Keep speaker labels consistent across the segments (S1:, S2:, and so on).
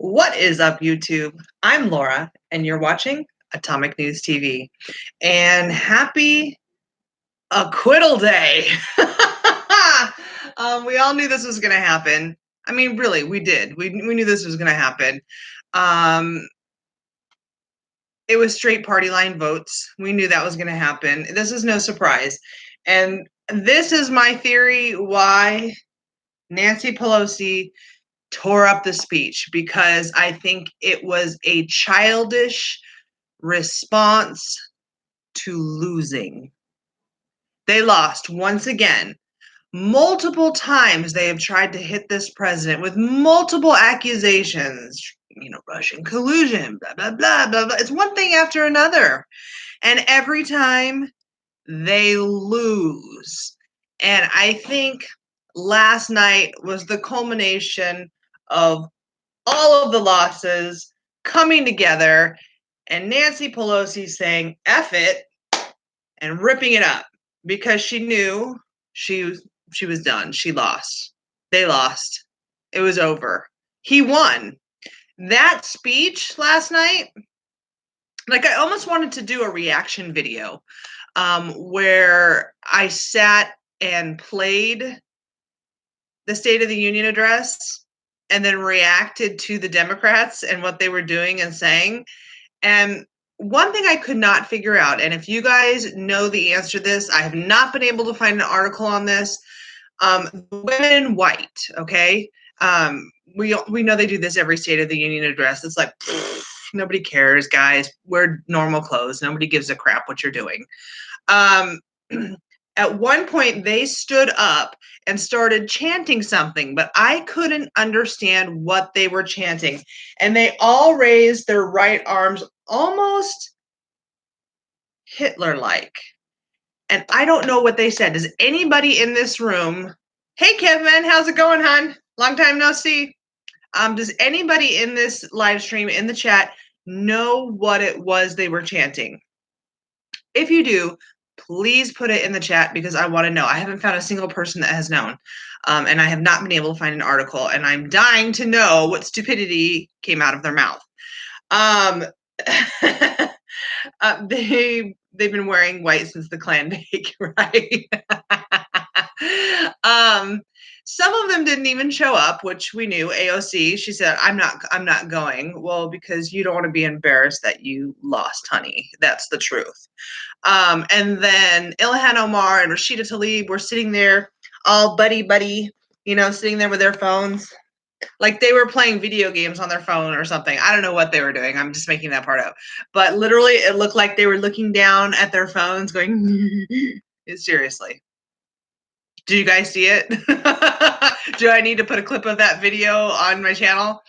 S1: What is up, YouTube? I'm Laura, and you're watching Atomic News TV. And happy Acquittal Day! We all knew this was going to happen. I mean, really, we did. We knew this was going to happen. It was straight party line votes. We knew that was going to happen. This is no surprise. And this is my theory why Nancy Pelosi tore up the speech, because I think it was a childish response to losing. They lost once again. Multiple times they have tried to hit this president with multiple accusations, Russian collusion, blah, blah, blah, blah, blah. It's one thing after another. And every time they lose. And I think last night was the culmination of all of the losses coming together and Nancy Pelosi saying F it and ripping it up because she knew she was done. She lost. They lost. It was over. He won. That speech last night, like, I almost wanted to do a reaction video where I sat and played the State of the Union address and then reacted to the Democrats and what they were doing and saying. And one thing I could not figure out, and if you guys know the answer to this, I have not been able to find an article on this. Women in white, okay? We know they do this every State of the Union address. It's like, nobody cares, guys. Wear normal clothes. Nobody gives a crap what you're doing. At one point, they stood up and started chanting something, but I couldn't understand what they were chanting. And they all raised their right arms almost Hitler-like. And I don't know what they said. Does anybody in this room... Hey, Kevin, how's it going, hon? Long time no see. Does anybody in this live stream, in the chat, know what it was they were chanting? If you do, please put it in the chat because I want to know. I haven't found a single person that has known. And I have not been able to find an article. And I'm dying to know what stupidity came out of their mouth. They've been wearing white since the Klan bake, right? Some of them didn't even show up, which we knew. AOC, she said, I'm not going. Well, because you don't want to be embarrassed that you lost, honey. That's the truth. And then Ilhan Omar and Rashida Tlaib were sitting there all buddy, sitting there with their phones. Like they were playing video games on their phone or something. I don't know what they were doing. I'm just making that part up. But literally, it looked like they were looking down at their phones going, seriously. Do you guys see it? Do I need to put a clip of that video on my channel?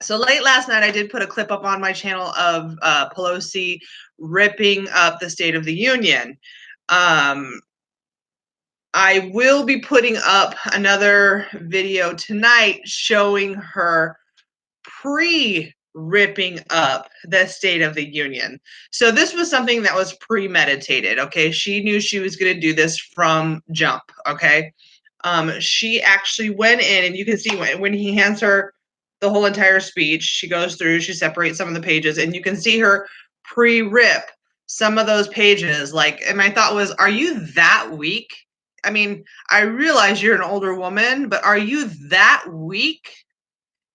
S1: So late last night, I did put a clip up on my channel of Pelosi ripping up the State of the Union. I will be putting up another video tonight showing her pre-ripping up the State of the Union. So this was something that was premeditated, okay? She knew she was going to do this from jump, okay? She actually went in, and you can see when he hands her the whole entire speech, she goes through, she separates some of the pages, and you can see her pre-rip some of those pages. Like, and my thought was, are you that weak? I mean, I realize you're an older woman, but are you that weak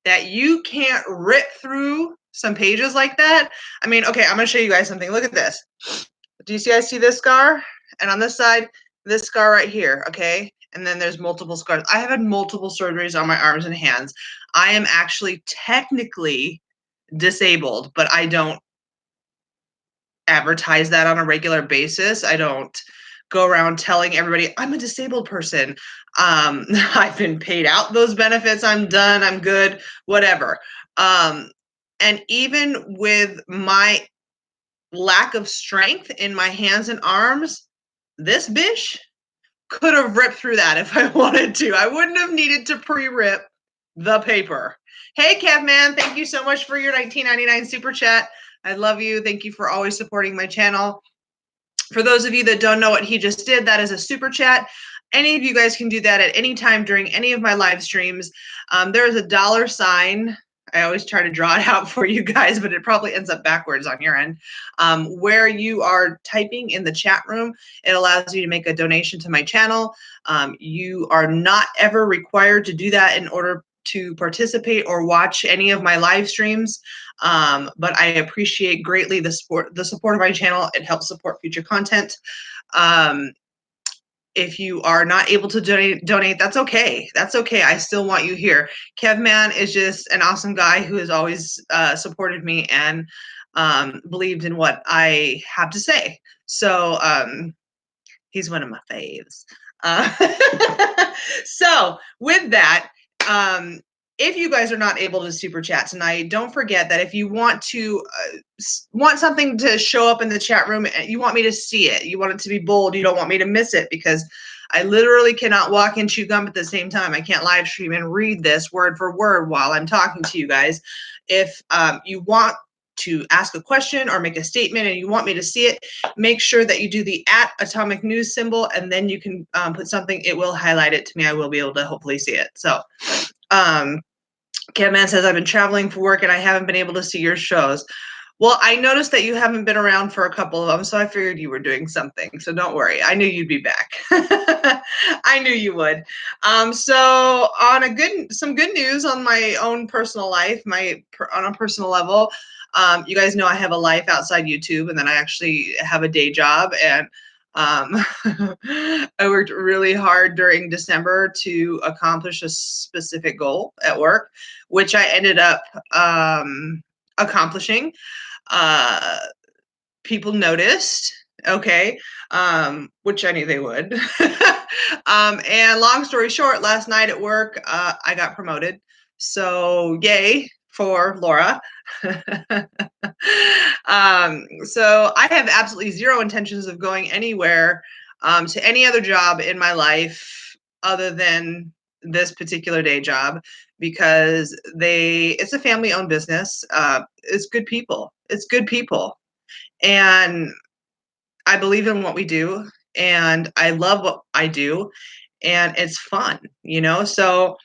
S1: that you can't rip through some pages like that? I mean, okay, I'm going to show you guys something. Look at this. Do you guys see this scar? And on this side, this scar right here, okay? And then there's multiple scars. I have had multiple surgeries on my arms and hands. I am actually technically disabled, but I don't advertise that on a regular basis. I don't go around telling everybody I'm a disabled person. I've been paid out those benefits. I'm done. I'm good, whatever. And even with my lack of strength in my hands and arms, this bitch could have ripped through that if I wanted to. I wouldn't have needed to pre-rip the paper. Hey, Kevman, thank you so much for your $19.99 super chat. I love you. Thank you for always supporting my channel. For those of you that don't know what he just did, that is a super chat. any of you guys can do that at any time during any of my live streams. There is a $sign. I always try to draw it out for you guys, but it probably ends up backwards on your end. Where you are typing in the chat room, it allows you to make a donation to my channel. You are not ever required to do that in order to participate or watch any of my live streams. But I appreciate greatly the support of my channel. It helps support future content. If you are not able to donate, that's okay. That's okay. I still want you here. Kevman is just an awesome guy who has always supported me and believed in what I have to say. So he's one of my faves. So with that, if you guys are not able to super chat tonight, don't forget that if you want something to show up in the chat room, you want me to see it, you want it to be bold, you don't want me to miss it, because I literally cannot walk and chew gum at the same time. I can't live stream and read this word for word while I'm talking to you guys. If you want to ask a question or make a statement and you want me to see it, make sure that you do the @atomic news symbol, and then you can put something. It will highlight it to me. I will be able to hopefully see it. So Kevman says, I've been traveling for work and I haven't been able to see your shows. Well, I noticed that you haven't been around for a couple of them, so I figured you were doing something. So don't worry. I knew you'd be back. I knew you would. So on some good news on my own personal life, on a personal level, you guys know I have a life outside YouTube, and then I actually have a day job, and I worked really hard during December to accomplish a specific goal at work, which I ended up accomplishing. People noticed, okay, which I knew they would. And long story short, last night at work, I got promoted. So yay for Lawra. So I have absolutely zero intentions of going anywhere to any other job in my life other than this particular day job, because it's a family-owned business. It's good people. It's good people. And I believe in what we do, and I love what I do, and it's fun, So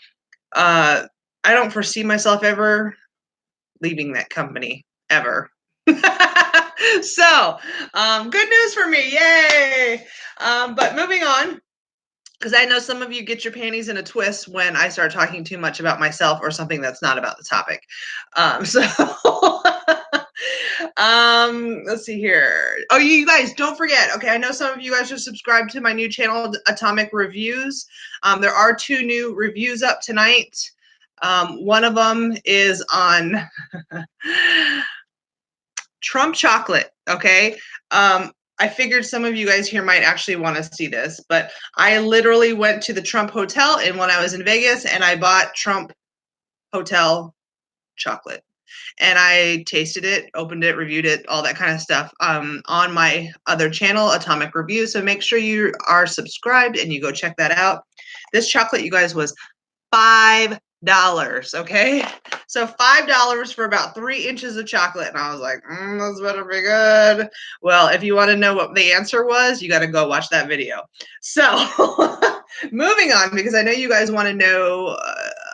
S1: I don't foresee myself ever leaving that company, ever. So good news for me. Yay. But moving on, because I know some of you get your panties in a twist when I start talking too much about myself or something that's not about the topic. Let's see here. Oh, you guys, don't forget. Okay, I know some of you guys are subscribed to my new channel, Atomic Reviews. There are 2 new reviews up tonight. One of them is on Trump chocolate. Okay. I figured some of you guys here might actually want to see this, but I literally went to the Trump Hotel and when I was in Vegas, and I bought Trump Hotel chocolate, and I tasted it, opened it, reviewed it, all that kind of stuff on my other channel, Atomic Review. So make sure you are subscribed and you go check that out. This chocolate, you guys, was $5. Okay, so $5 for about 3 inches of chocolate, and I was like, this better be good. Well, if you want to know what the answer was, you got to go watch that video. So moving on, because I know you guys want to know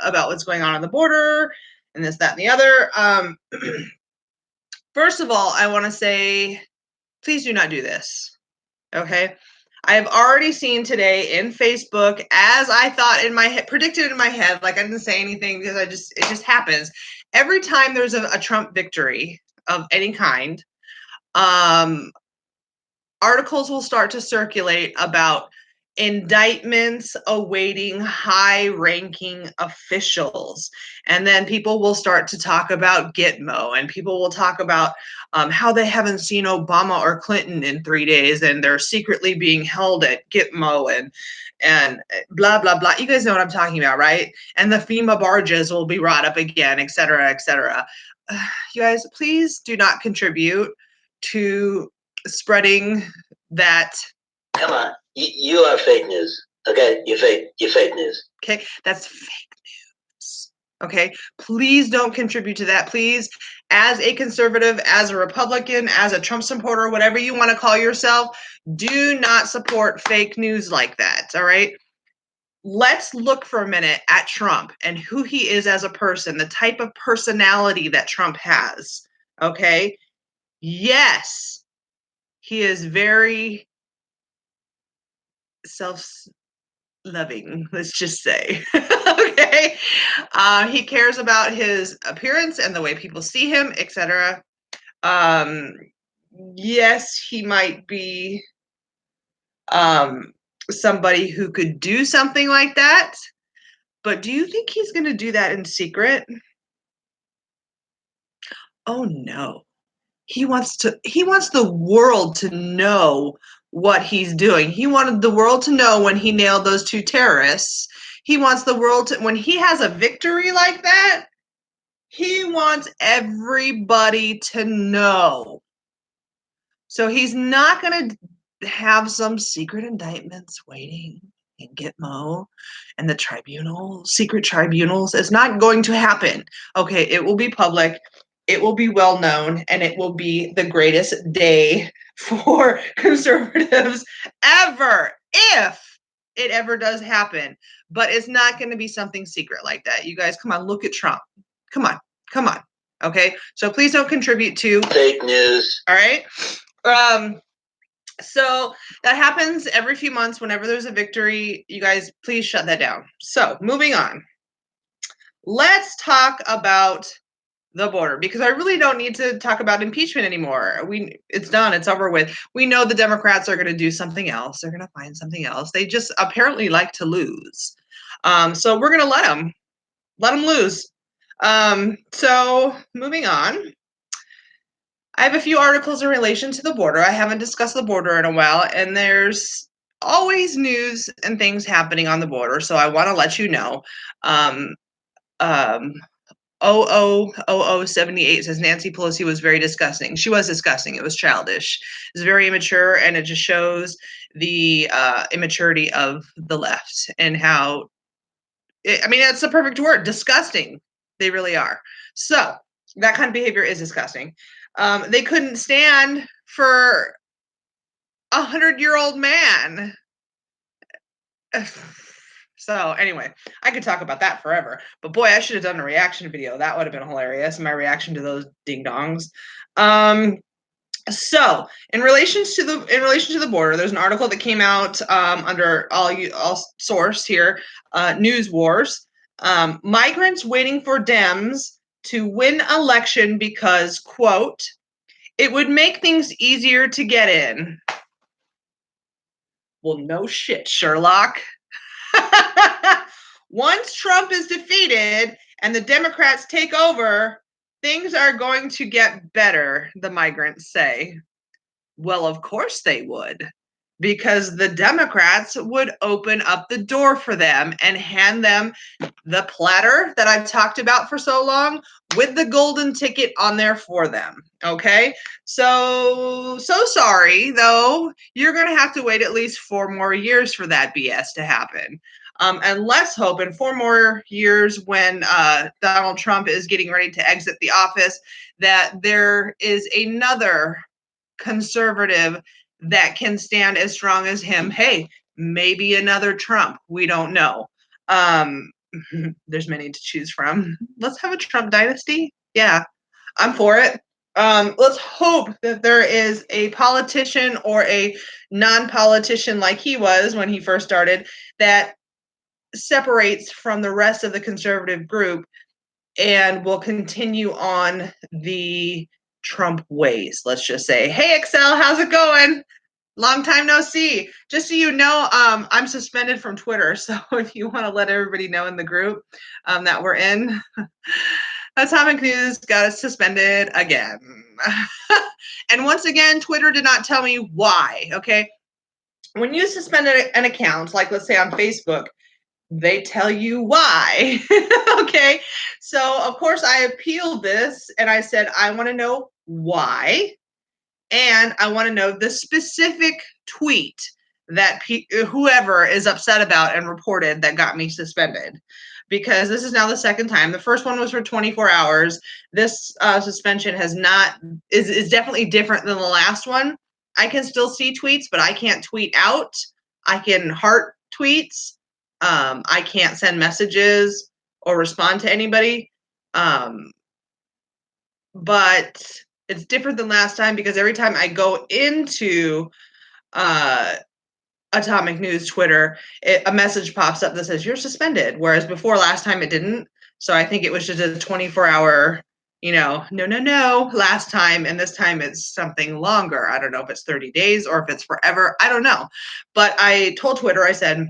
S1: about what's going on the border and this, that, and the other. First of all, I want to say, please do not do this. Okay. I have already seen today in Facebook, as I thought in my head, predicted in my head, like I didn't say anything because it just happens. Every time there's a Trump victory of any kind, articles will start to circulate about indictments awaiting high-ranking officials. And then people will start to talk about Gitmo, and people will talk about how they haven't seen Obama or Clinton in 3 days, and they're secretly being held at Gitmo, and blah, blah, blah. You guys know what I'm talking about, right? And the FEMA barges will be brought up again, et cetera, et cetera. You guys, please do not contribute to spreading that.
S2: Come on, you are fake news. Okay, you're fake news.
S1: Okay, that's fake news. Okay, please don't contribute to that. Please, as a conservative, as a Republican, as a Trump supporter, whatever you want to call yourself, do not support fake news like that. All right. let's look for a minute at Trump and who he is as a person, the type of personality that Trump has. Okay. Yes, he is very self-loving, let's just say. Okay. He cares about his appearance and the way people see him, etc. Yes, he might be somebody who could do something like that, but do you think he's going to do that in secret? Oh no. He wants the world to know what he's doing. He wanted the world to know when he nailed those 2 terrorists. He wants the world to, when he has a victory like that, he wants everybody to know. So he's not going to have some secret indictments waiting in Gitmo and the tribunal, secret tribunals. It's not going to happen. Okay, it will be public, it will be well known, and it will be the greatest day for conservatives ever, if it ever does happen. But it's not going to be something secret like that. You guys, come on, look at Trump. Come on, come on. Okay, so please don't contribute to
S2: fake news.
S1: All right. So that happens every few months whenever there's a victory. You guys, please shut that down. So moving on. Let's talk about the border, because I really don't need to talk about impeachment anymore. It's done. It's over with. We know the Democrats are going to do something else. They're going to find something else. They just apparently like to lose. So we're going to let them lose. So moving on. I have a few articles in relation to the border. I haven't discussed the border in a while, and there's always news and things happening on the border, so I want to let you know. 000078 says Nancy Pelosi was very disgusting. She was disgusting. It was childish. It was very immature, and it just shows the immaturity of the left and how, that's the perfect word, disgusting. They really are. So that kind of behavior is disgusting. They couldn't stand for 100-year-old man. So anyway, I could talk about that forever. But boy, I should have done a reaction video. That would have been hilarious. My reaction to those ding dongs. So in relation to the border, there's an article that came out under all source here, News Wars. Migrants waiting for Dems to win election because, quote, it would make things easier to get in. Well, no shit, Sherlock. Once Trump is defeated and the Democrats take over, things are going to get better, the migrants say. Well, of course they would, because the Democrats would open up the door for them and hand them the platter that I've talked about for so long with the golden ticket on there for them. Okay, so sorry though, you're going to have to wait at least 4 more years for that BS to happen. And let's hope in 4 more years, when Donald Trump is getting ready to exit the office, that there is another conservative that can stand as strong as him. Hey, maybe another Trump. We don't know. There's many to choose from. Let's have a Trump dynasty. Yeah, I'm for it. Let's hope that there is a politician or a non-politician like he was when he first started that separates from the rest of the conservative group and will continue on the Trump ways. Let's just say, hey, Excel, how's it going? Long time no see. Just so you know, I'm suspended from Twitter. So if you want to let everybody know in the group that we're in, Atomic News got us suspended again. And once again, Twitter did not tell me why, okay? When you suspend an account, like let's say on Facebook, they tell you why. Okay, so of course I appealed this and I said I want to know why, and I want to know the specific tweet that whoever is upset about and reported that got me suspended, because this is now the second time. The first one was for 24 hours. This suspension is definitely different than the last one. I can still see tweets, but I can't tweet out. I can heart tweets. I can't send messages or respond to anybody. But it's different than last time because every time I go into Atomic News Twitter, a message pops up that says you're suspended, whereas before last time it didn't. So I think it was just a 24-hour, no, last time, and this time it's something longer. I don't know if it's 30 days or if it's forever. I don't know. But I told Twitter, I said,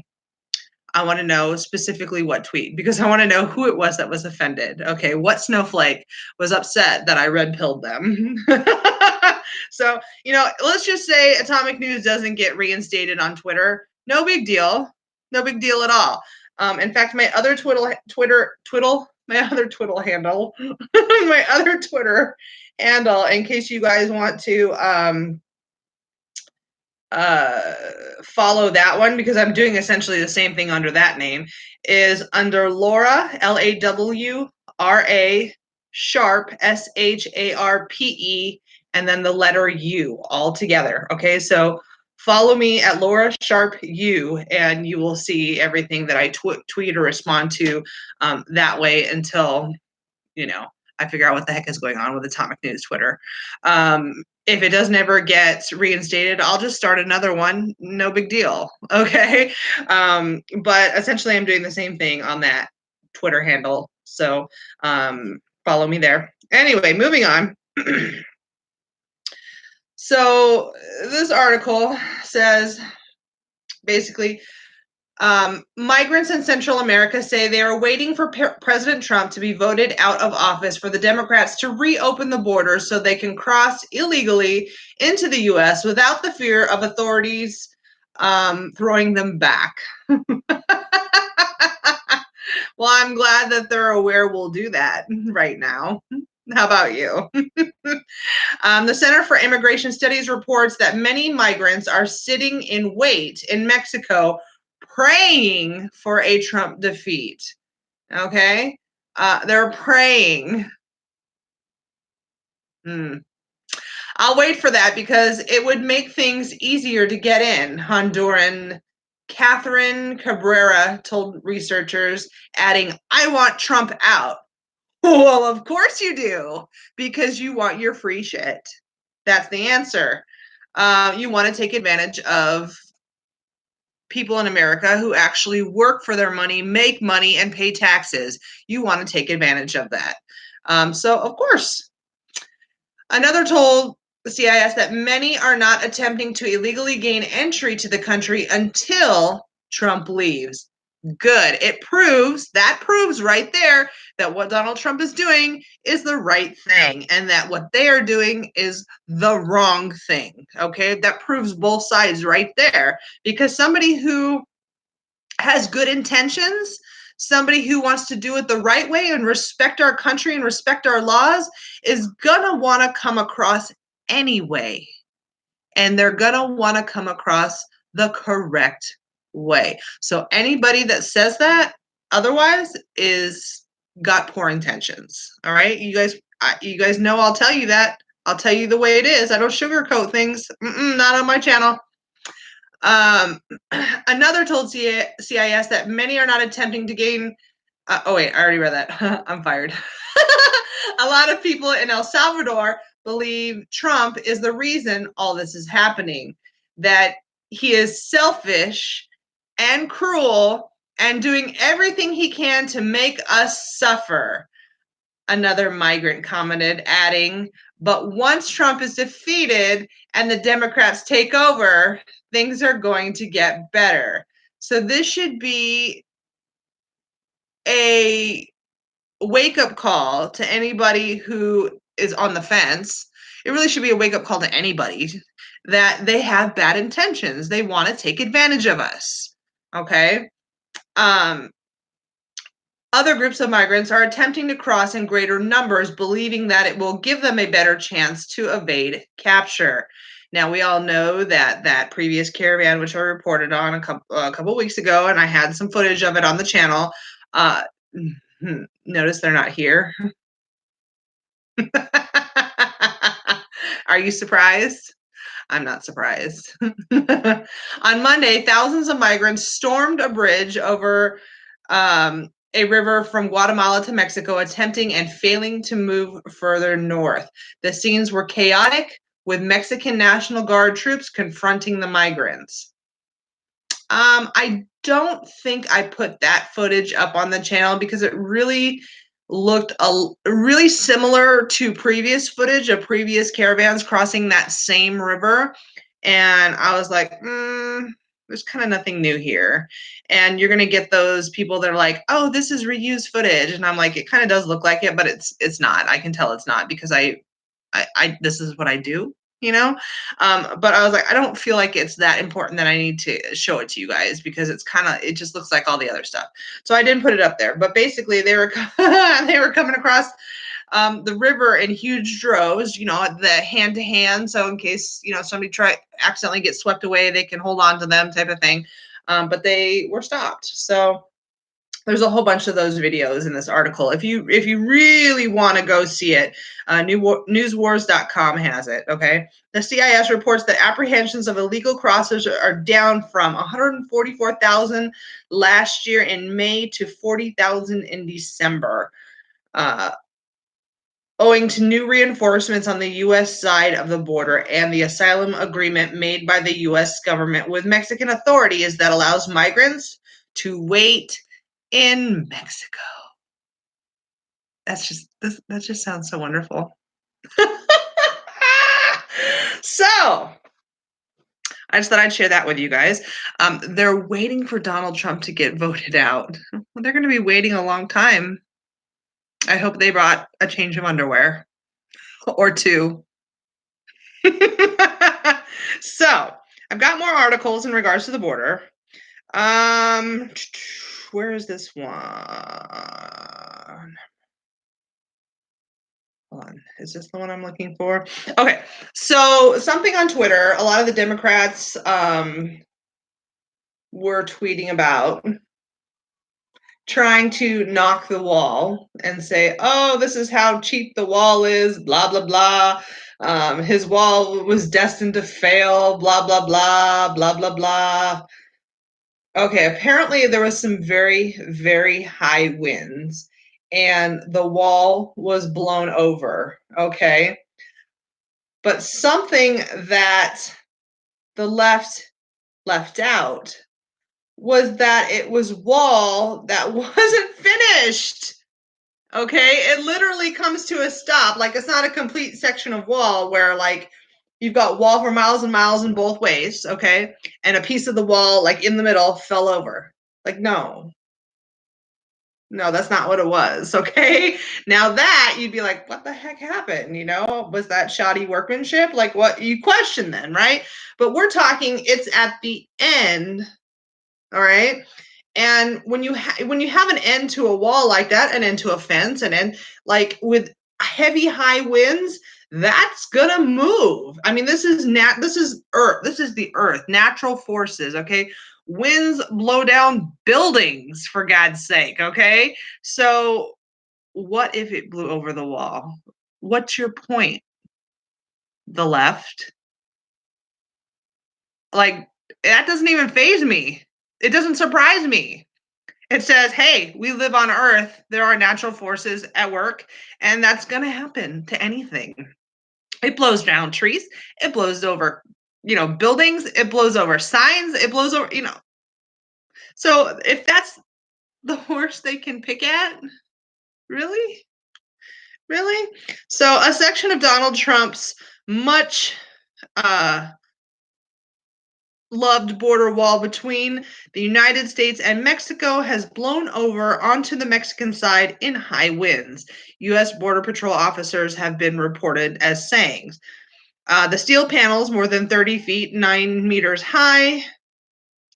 S1: I want to know specifically what tweet because I want to know who it was that was offended. Okay, what snowflake was upset that I red pilled them? So, let's just say Atomic News doesn't get reinstated on Twitter. No big deal. No big deal at all. In fact, my other my other Twitter handle, my other Twitter handle, in case you guys want to follow that one because I'm doing essentially the same thing under that name, is under Lawra, Lawra Sharpe, Sharpe, and then the letter U all together. Okay, so follow me at Lawra Sharpe U, and you will see everything that I tweet or respond to that way until I figure out what the heck is going on with Atomic News Twitter. If it doesn't ever get reinstated, I'll just start another one. No big deal. Okay. But essentially, I'm doing the same thing on that Twitter handle. So follow me there. Anyway, moving on. So this article says basically, migrants in Central America say they are waiting for President Trump to be voted out of office for the Democrats to reopen the borders so they can cross illegally into the U.S. without the fear of authorities throwing them back. Well, I'm glad that they're aware we'll do that right now. How about you? The Center for Immigration Studies reports that many migrants are sitting in wait in Mexico praying for a Trump defeat. Okay? They're praying. I'll wait for that because it would make things easier to get in, Honduran Catherine Cabrera told researchers, adding, I want Trump out. Well, of course you do, because you want your free shit. That's the answer. You want to take advantage of people in America who actually work for their money, make money, and pay taxes. You want to take advantage of that. So, of course. Another told the CIS that many are not attempting to illegally gain entry to the country until Trump leaves. Good. That proves right there that what Donald Trump is doing is the right thing and that what they are doing is the wrong thing. Okay. That proves both sides right there because somebody who has good intentions, somebody who wants to do it the right way and respect our country and respect our laws is gonna want to come across anyway. And they're gonna want to come across the correct way. So anybody that says that otherwise is got poor intentions. All right, you guys know I'll tell you that. I'll tell you the way it is. I don't sugarcoat things. Not on my channel. Another told CIS that many are not attempting to gain. Oh wait, I already read that. I'm fired. A lot of people in El Salvador believe Trump is the reason all this is happening, that he is selfish and cruel and doing everything he can to make us suffer. Another migrant commented, adding, but once Trump is defeated and the Democrats take over, things are going to get better. So this should be a wake-up call to anybody who is on the fence. It really should be a wake-up call to anybody that they have bad intentions. They want to take advantage of us. Okay? Other groups of migrants are attempting to cross in greater numbers, believing that it will give them a better chance to evade capture. Now, we all know that previous caravan, which I reported on a couple weeks ago, and I had some footage of it on the channel. Notice they're not here. Are you surprised? I'm not surprised. On Monday, thousands of migrants stormed a bridge over a river from Guatemala to Mexico, attempting and failing to move further north. The scenes were chaotic, with Mexican National Guard troops confronting the migrants. I don't think I put that footage up on the channel because it really looked really similar to previous footage of previous caravans crossing that same river. And I was like, there's kind of nothing new here. And you're going to get those people that are like, oh, this is reused footage. And I'm like, it kind of does look like it, but it's not. I can tell it's not because I this is what I do, you know. But I was like, I don't feel like it's that important that I need to show it to you guys because it just looks like all the other stuff. So I didn't put it up there. But basically, they were they were coming across the river in huge droves, you know, the hand to hand. So in case, you know, somebody accidentally gets swept away, they can hold on to them, type of thing. But they were stopped. So there's a whole bunch of those videos in this article. If you really want to go see it, newswars.com has it, okay? The CIS reports that apprehensions of illegal crossers are down from 144,000 last year in May to 40,000 in December, owing to new reinforcements on the U.S. side of the border and the asylum agreement made by the U.S. government with Mexican authorities that allows migrants to wait in Mexico. That just sounds so wonderful. So I just thought I'd share that with you guys. They're waiting for Donald Trump to get voted out. Well, they're going to be waiting a long time. I hope they brought a change of underwear or two. So I've got more articles in regards to the border. Where is this one? Hold on. Is this the one I'm looking for? Okay. So something on Twitter, a lot of the Democrats were tweeting about trying to knock the wall and say, oh, this is how cheap the wall is, blah, blah, blah. His wall was destined to fail, blah, blah, blah, blah, blah, blah. Okay, apparently there was some very, very high winds and the wall was blown over, okay? But something that the left out was that it was wall that wasn't finished. Okay, it literally comes to a stop. Like, it's not a complete section of wall where, like, you've got wall for miles and miles in both ways, okay? And a piece of the wall, like, in the middle fell over. Like, no, that's not what it was, okay? Now that, you'd be like, what the heck happened? You know, was that shoddy workmanship? Like, what you question then, right? But we're talking, it's at the end, all right? And when you have an end to a wall like that, an end to a fence, an end like with heavy high winds, that's gonna move. I mean, this is earth. This is the earth, natural forces. Okay, winds blow down buildings for God's sake. Okay, so what if it blew over the wall? What's your point? The left, like that doesn't even faze me. It doesn't surprise me. It says, hey, we live on Earth. There are natural forces at work, and that's going to happen to anything. It blows down trees. It blows over, buildings. It blows over signs. It blows over, So if that's the worst they can pick at, really? Really? So a section of Donald Trump's much loved border wall between the United States and Mexico has blown over onto the Mexican side in high winds, U.S. Border Patrol officers have been reported as saying. The steel panels, more than 30 feet, 9 meters high,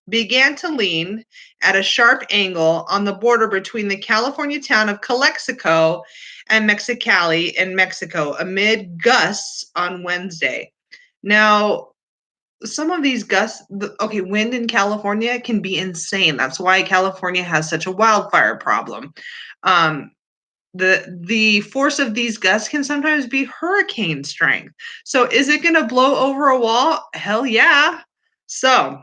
S1: began to lean at a sharp angle on the border between the California town of Calexico and Mexicali in Mexico amid gusts on Wednesday. Now, some of these gusts, wind in California can be insane. That's why California has such a wildfire problem. the force of these gusts can sometimes be hurricane strength. So is it going to blow over a wall? Hell yeah. So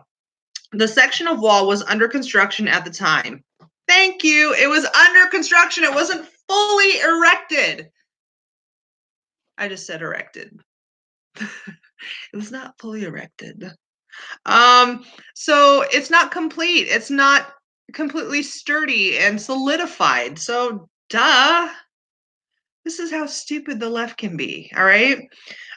S1: the section of wall was under construction at the time. Thank you. It was under construction. It wasn't fully erected. I just said erected. It was not fully erected. So it's not complete. It's not completely sturdy and solidified. So duh. This is how stupid the left can be. All right.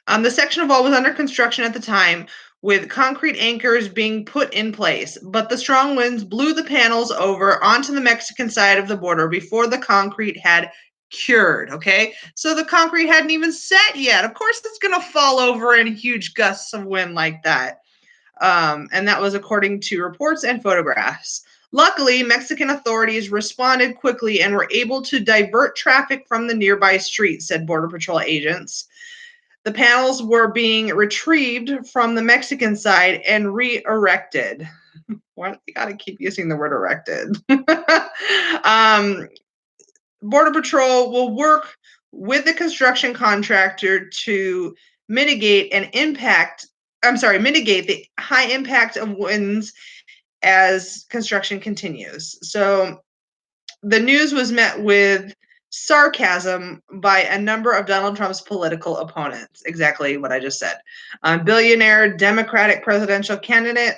S1: The section of wall was under construction at the time, with concrete anchors being put in place, but the strong winds blew the panels over onto the Mexican side of the border before the concrete had cured. Okay, so the concrete hadn't even set yet. Of course, it's going to fall over in huge gusts of wind like that. And that was according to reports and photographs. Luckily, Mexican authorities responded quickly and were able to divert traffic from the nearby street, said Border Patrol agents. The panels were being retrieved from the Mexican side and re-erected. Why you gotta keep using the word erected? Border Patrol will work with the construction contractor to mitigate the high impact of winds as construction continues. So the news was met with sarcasm by a number of Donald Trump's political opponents. Exactly what I just said. Billionaire Democratic presidential candidate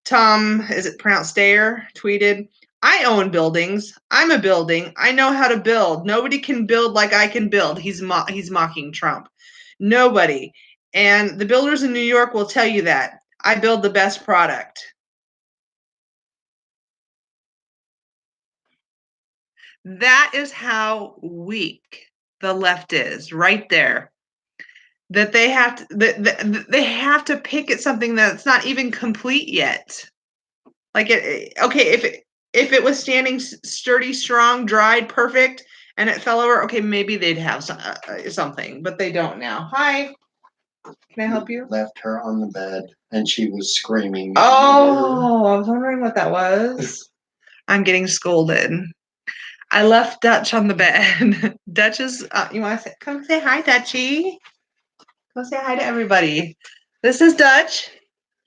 S1: Tom, is it pronounced Steyer, tweeted, "I own buildings. I'm a building. I know how to build. Nobody can build like I can build." He's mocking Trump. Nobody. And the builders in New York will tell you that. I build the best product. That is how weak the left is, right there. That they have to pick at something that's not even complete yet. Like if it was standing sturdy, strong, dried, perfect, and it fell over, okay, maybe they'd have something, but they don't now. Hi, can I help you?
S3: Left her on the bed, and she was screaming.
S1: Oh, I was wondering what that was. I'm getting scolded. I left Dutch on the bed. Dutch is, you want to come say hi, Dutchie? Come say hi to everybody. This is Dutch.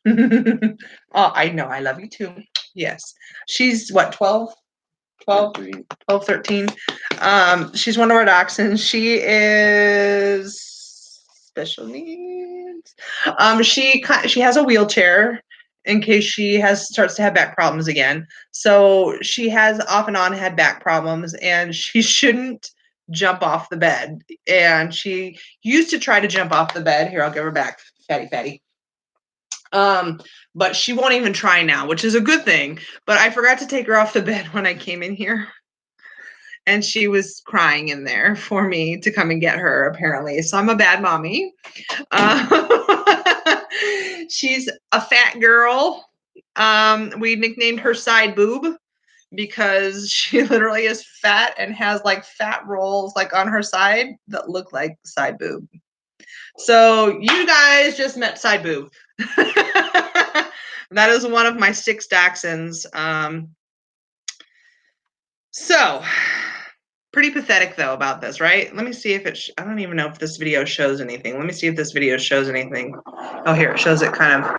S1: Oh, I know. I love you too. Yes. She's what, 12? 12, 13. She's one of our dachshunds. She is special needs. She has a wheelchair in case she starts to have back problems again. So she has off and on had back problems, and she shouldn't jump off the bed. And she used to try to jump off the bed. Here, I'll give her back, fatty. But she won't even try now, which is a good thing. But I forgot to take her off the bed when I came in here. And she was crying in there for me to come and get her, apparently. So I'm a bad mommy. She's a fat girl. We nicknamed her Side Boob because she literally is fat and has like fat rolls like on her side that look like side boob. So you guys just met Side Boob. That is one of my 6 dachshunds. So pretty pathetic though about this, right? Let me see if I don't even know if this video shows anything. Let me see if this video shows anything. Oh, here, it shows it kind of.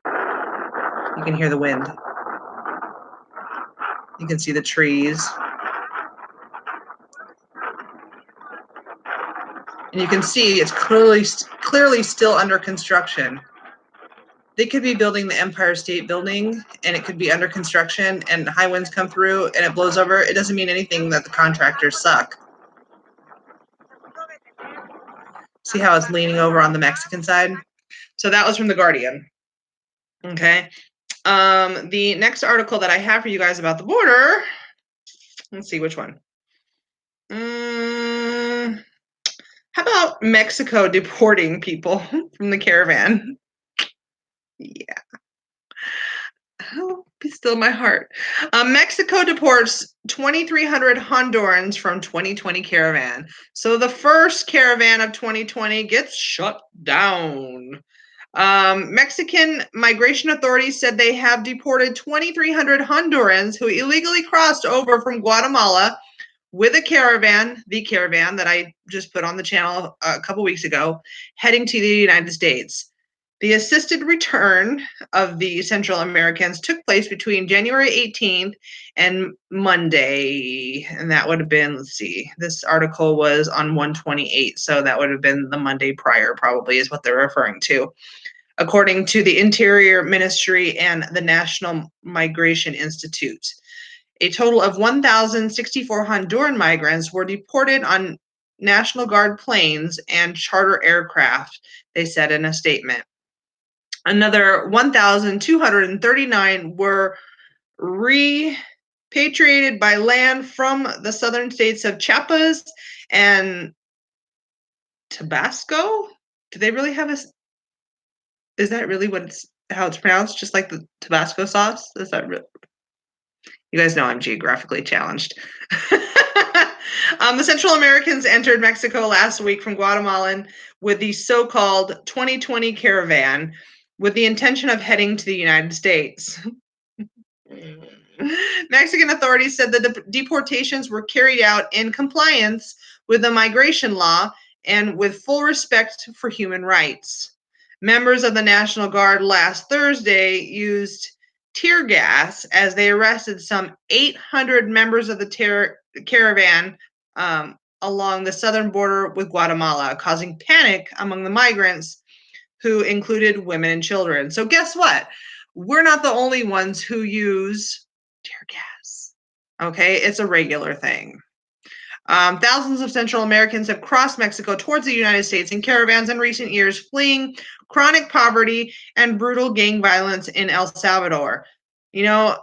S1: You can hear the wind. You can see the trees. And you can see it's clearly still under construction. They could be building the Empire State Building, and it could be under construction, and high winds come through, and it blows over. It doesn't mean anything that the contractors suck. See how it's leaning over on the Mexican side? So that was from The Guardian. Okay. The next article that I have for you guys about the border, let's see which one. How about Mexico deporting people from the caravan? Yeah. Oh, be still my heart. Mexico deports 2,300 Hondurans from 2020 caravan. So the first caravan of 2020 gets shut down. Mexican migration authorities said they have deported 2,300 Hondurans who illegally crossed over from Guatemala with a caravan, the caravan that I just put on the channel a couple weeks ago, heading to the United States. The assisted return of the Central Americans took place between January 18th and Monday. And that would have been, let's see, this article was on 128. So that would have been the Monday prior, probably, is what they're referring to, according to the Interior Ministry and the National Migration Institute. A total of 1,064 Honduran migrants were deported on National Guard planes and charter aircraft, they said in a statement. Another 1,239 were repatriated by land from the southern states of Chiapas and Tabasco. Do they really have a? Is that really how it's pronounced? Just like the Tabasco sauce? Is that real? You guys know I'm geographically challenged. The Central Americans entered Mexico last week from Guatemala with the so-called 2020 caravan with the intention of heading to the United States. Mexican authorities said that the deportations were carried out in compliance with the migration law and with full respect for human rights. Members of the National Guard last Thursday used tear gas as they arrested some 800 members of the caravan along the southern border with Guatemala, causing panic among the migrants, who included women and children. So guess what? We're not the only ones who use tear gas. Okay, it's a regular thing. Thousands of Central Americans have crossed Mexico towards the United States in caravans in recent years, fleeing chronic poverty and brutal gang violence in El Salvador. You know,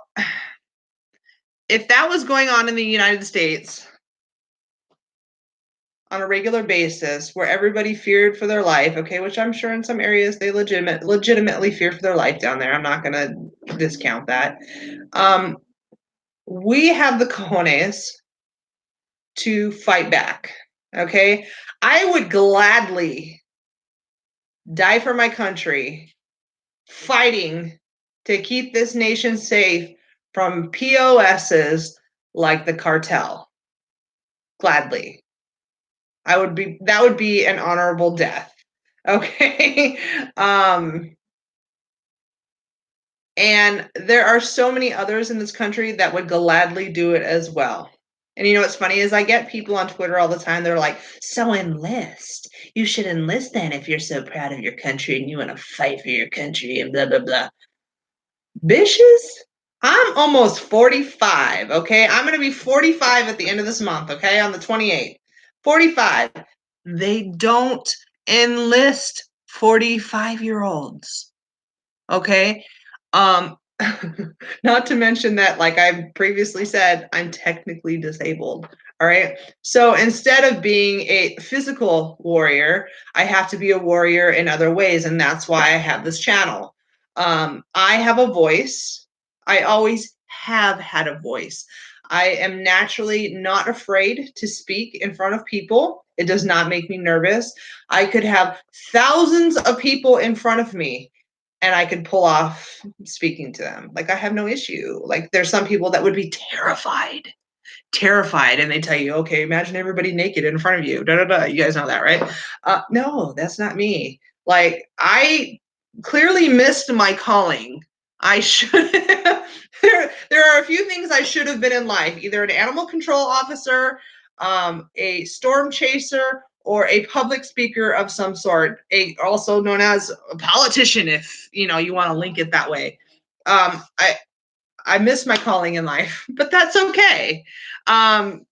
S1: if that was going on in the United States on a regular basis, where everybody feared for their life, okay, which I'm sure in some areas they legitimately fear for their life down there. I'm not going to discount that. We have the cojones to fight back, okay? I would gladly die for my country fighting to keep this nation safe from POSs like the cartel. Gladly. That would be an honorable death. Okay. And there are so many others in this country that would gladly do it as well. And you know what's funny is I get people on Twitter all the time. They're like, so enlist. You should enlist then if you're so proud of your country and you want to fight for your country and blah, blah, blah. Bitches, I'm almost 45, okay? I'm going to be 45 at the end of this month, okay? On the 28th. 45. They don't enlist 45-year-olds, okay? Not to mention that, like I previously said, I'm technically disabled. All right. So instead of being a physical warrior, I have to be a warrior in other ways. And that's why I have this channel. I have a voice. I always have had a voice. I am naturally not afraid to speak in front of people. It does not make me nervous. I could have thousands of people in front of me and I could pull off speaking to them. Like, I have no issue. Like, there's some people that would be terrified, and they tell you, okay, imagine everybody naked in front of you. Da, da, da. You guys know that, right? No, that's not me. Like, I clearly missed my calling. I should, there are a few things I should have been in life, either an animal control officer, a storm chaser, or a public speaker of some sort, also known as a politician, if you want to link it that way. I miss my calling in life, but that's okay. I'm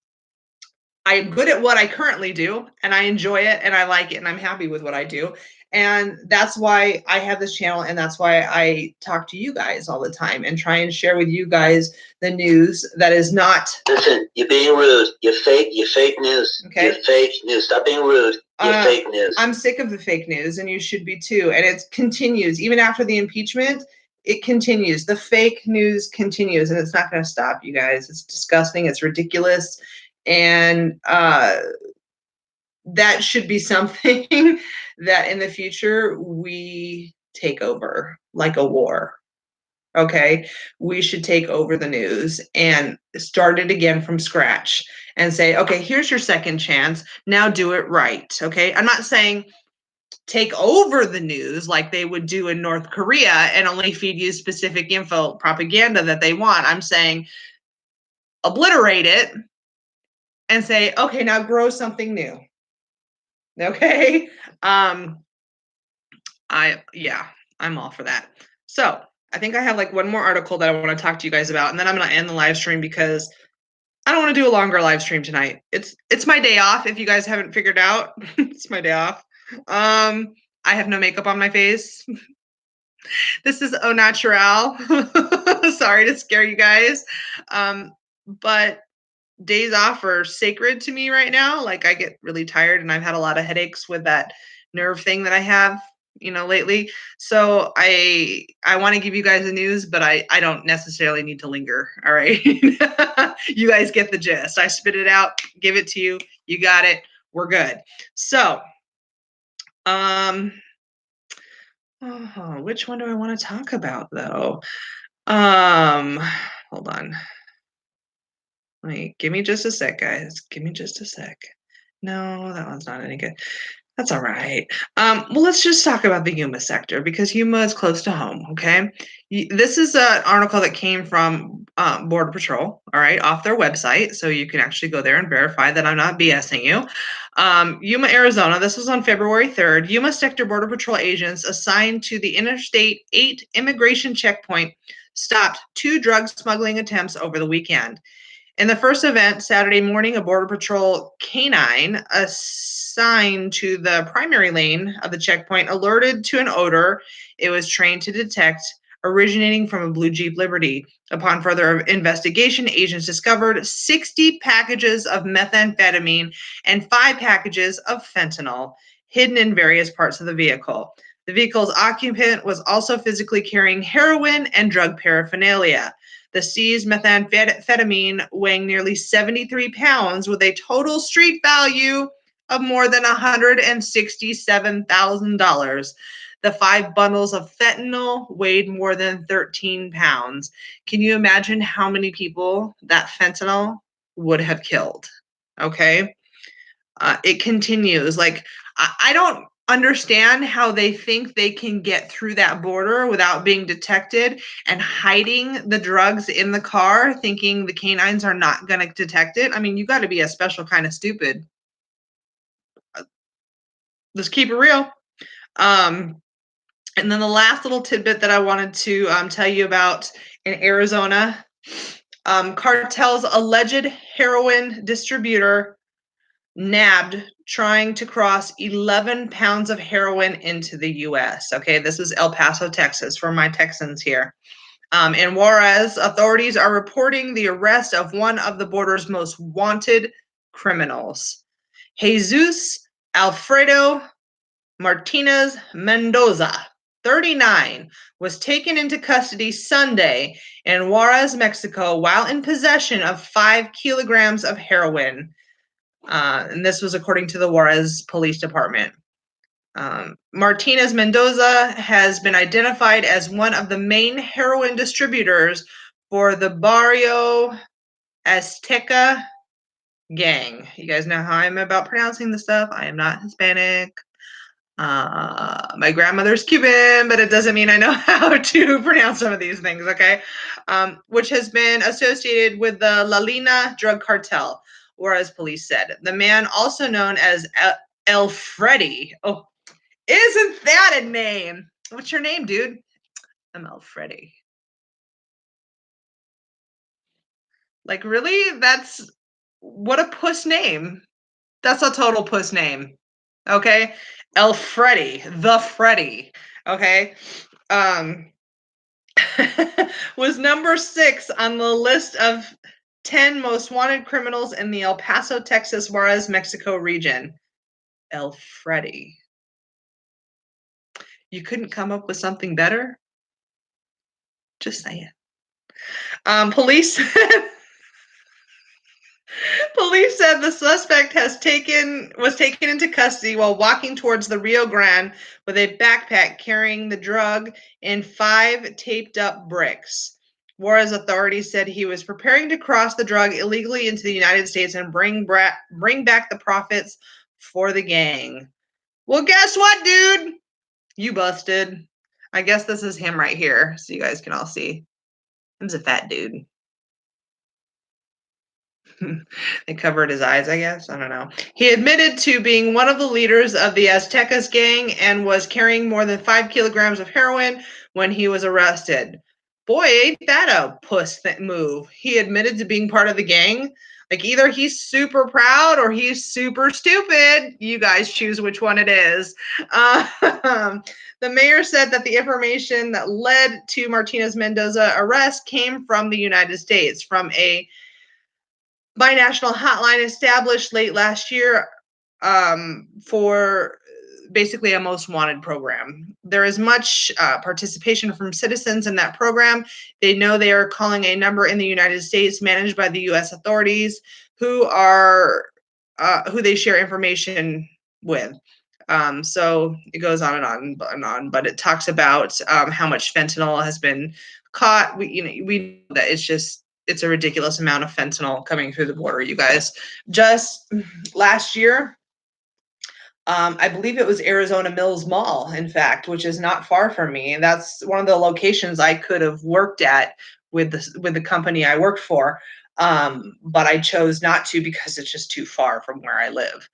S1: good at what I currently do, and I enjoy it, and I like it, and I'm happy with what I do. And that's why I have this channel, and that's why I talk to you guys all the time and try and share with you guys the news that is not.
S2: Listen, you're being rude. You're fake news. Okay? You're fake news. Stop being rude. You're fake news.
S1: I'm sick of the fake news, and you should be too. And it continues. Even after the impeachment, it continues. The fake news continues, and it's not going to stop, you guys. It's disgusting. It's ridiculous. And that should be something that in the future we take over, like a war. Okay, we should take over the news and start it again from scratch and say, okay, here's your second chance. Now do it right. Okay, I'm not saying take over the news like they would do in North Korea and only feed you specific info propaganda that they want. I'm saying obliterate it and say, okay, now grow something new. Okay. I'm all for that. So I think I have like one more article that I want to talk to you guys about, and then I'm going to end the live stream because I don't want to do a longer live stream tonight. It's my day off. If you guys haven't figured out, it's my day off. I have no makeup on my face. This is au natural. Sorry to scare you guys. But days off are sacred to me right now. Like I get really tired and I've had a lot of headaches with that nerve thing that I have, lately. So I want to give you guys the news, but I don't necessarily need to linger. All right. You guys get the gist. I spit it out, give it to you. You got it. We're good. So, which one do I want to talk about though? Hold on. Give me just a sec, guys. Give me just a sec. No, that one's not any good. That's all right. Well, let's just talk about the Yuma sector because Yuma is close to home, okay? This is an article that came from Border Patrol, all right, off their website. So you can actually go there and verify that I'm not BSing you. Yuma, Arizona, this was on February 3rd. Yuma Sector Border Patrol agents assigned to the Interstate 8 immigration checkpoint stopped 2 drug smuggling attempts over the weekend. In the first event, Saturday morning, a Border Patrol canine assigned to the primary lane of the checkpoint alerted to an odor it was trained to detect originating from a blue Jeep Liberty. Upon further investigation, agents discovered 60 packages of methamphetamine and 5 packages of fentanyl hidden in various parts of the vehicle. The vehicle's occupant was also physically carrying heroin and drug paraphernalia. The seized methamphetamine weighing nearly 73 pounds with a total street value of more than $167,000. The 5 bundles of fentanyl weighed more than 13 pounds. Can you imagine how many people that fentanyl would have killed? Okay. It continues. Like, I don't understand how they think they can get through that border without being detected and hiding the drugs in the car, thinking the canines are not going to detect it. I mean, you got to be a special kind of stupid. Let's keep it real. And then the last little tidbit that I wanted to tell you about in Arizona, cartel's alleged heroin distributor nabbed trying to cross 11 pounds of heroin into the U.S. Okay, this is El Paso, Texas, for my Texans here. In Juarez, authorities are reporting the arrest of one of the border's most wanted criminals. Jesus Alfredo Martinez Mendoza, 39, was taken into custody Sunday in Juarez, Mexico, while in possession of 5 kilograms of heroin. And this was according to the Juarez Police Department. Martinez Mendoza has been identified as one of the main heroin distributors for the Barrio Azteca gang. You guys know how I'm about pronouncing this stuff. I am not Hispanic. My grandmother's Cuban, but it doesn't mean I know how to pronounce some of these things, okay? Which has been associated with the La Lina drug cartel, Juarez police said. The man, also known as El Freddy. Oh, isn't that a name? What's your name, dude? I'm El Freddy. Like, really? That's what a puss name. That's a total puss name. Okay? El Freddy, the Freddy. Okay? Was number 6 on the list of 10 most wanted criminals in the El Paso, Texas, Juarez, Mexico region. El Freddy. You couldn't come up with something better? Just saying. Police said said the suspect was taken into custody while walking towards the Rio Grande with a backpack carrying the drug in 5 taped up bricks. Juarez authorities said he was preparing to cross the drug illegally into the United States and bring back the profits for the gang. Well, guess what, dude? You busted. I guess this is him right here, so you guys can all see. Him's a fat dude. They covered his eyes, I guess. I don't know. He admitted to being one of the leaders of the Aztecas gang and was carrying more than 5 kilograms of heroin when he was arrested. Boy, ain't that a puss move. He admitted to being part of the gang. Like, either he's super proud or he's super stupid. You guys choose which one it is. The mayor said that the information that led to Martinez Mendoza arrest came from the United States, from a binational hotline established late last year for basically a most wanted program. There is much participation from citizens in that program. They know they are calling a number in the United States managed by the U.S. authorities who they share information with. So it goes on and on and on, but it talks about how much fentanyl has been caught. We know that it's a ridiculous amount of fentanyl coming through the border, you guys. Just last year, I believe it was Arizona Mills Mall, in fact, which is not far from me. And that's one of the locations I could have worked at with the company I worked for. But I chose not to because it's just too far from where I live.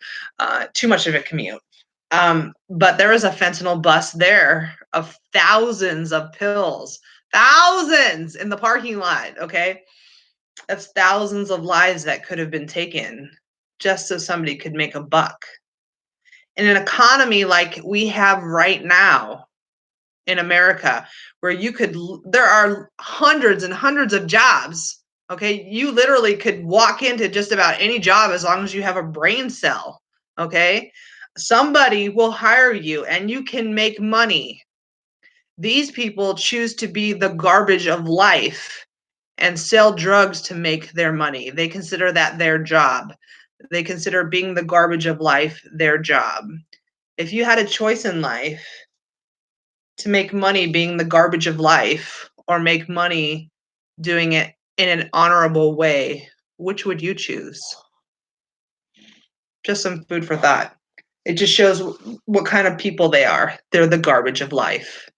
S1: Too much of a commute. But there was a fentanyl bust there of thousands of pills. Thousands in the parking lot, okay? That's thousands of lives that could have been taken just so somebody could make a buck. In an economy like we have right now in America, where there are hundreds and hundreds of jobs, okay? You literally could walk into just about any job as long as you have a brain cell, okay? Somebody will hire you and you can make money. These people choose to be the garbage of life and sell drugs to make their money. They consider that their job. They consider being the garbage of life their job. If you had a choice in life to make money being the garbage of life or make money doing it in an honorable way, which would you choose? Just some food for thought. It just shows what kind of people they are. They're the garbage of life.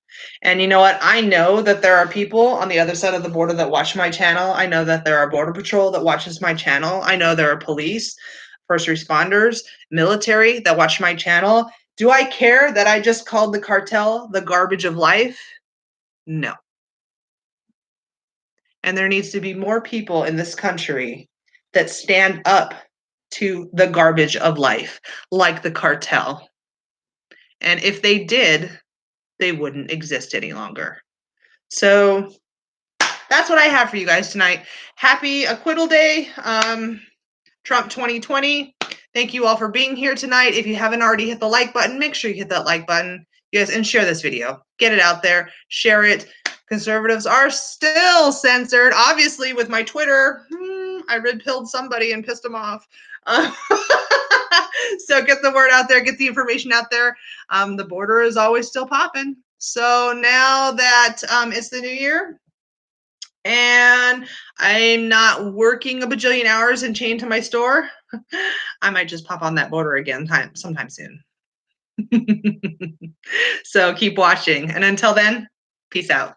S1: And you know what? I know that there are people on the other side of the border that watch my channel. I know that there are Border Patrol that watches my channel. I know there are police, first responders, military that watch my channel. Do I care that I just called the cartel the garbage of life? No. And there needs to be more people in this country that stand up to the garbage of life, like the cartel. And if they did, they wouldn't exist any longer. So that's what I have for you guys tonight. Happy Acquittal Day, Trump 2020. Thank you all for being here tonight. If you haven't already hit the like button, make sure you hit that like button. Yes, and share this video. Get it out there. Share it. Conservatives are still censored. Obviously, with my Twitter, I red-pilled somebody and pissed them off. So get the word out there. Get the information out there. The border is always still popping. So now that it's the new year, and I'm not working a bajillion hours and chained to my store, I might just pop on that border again sometime soon. So keep watching. And until then, peace out.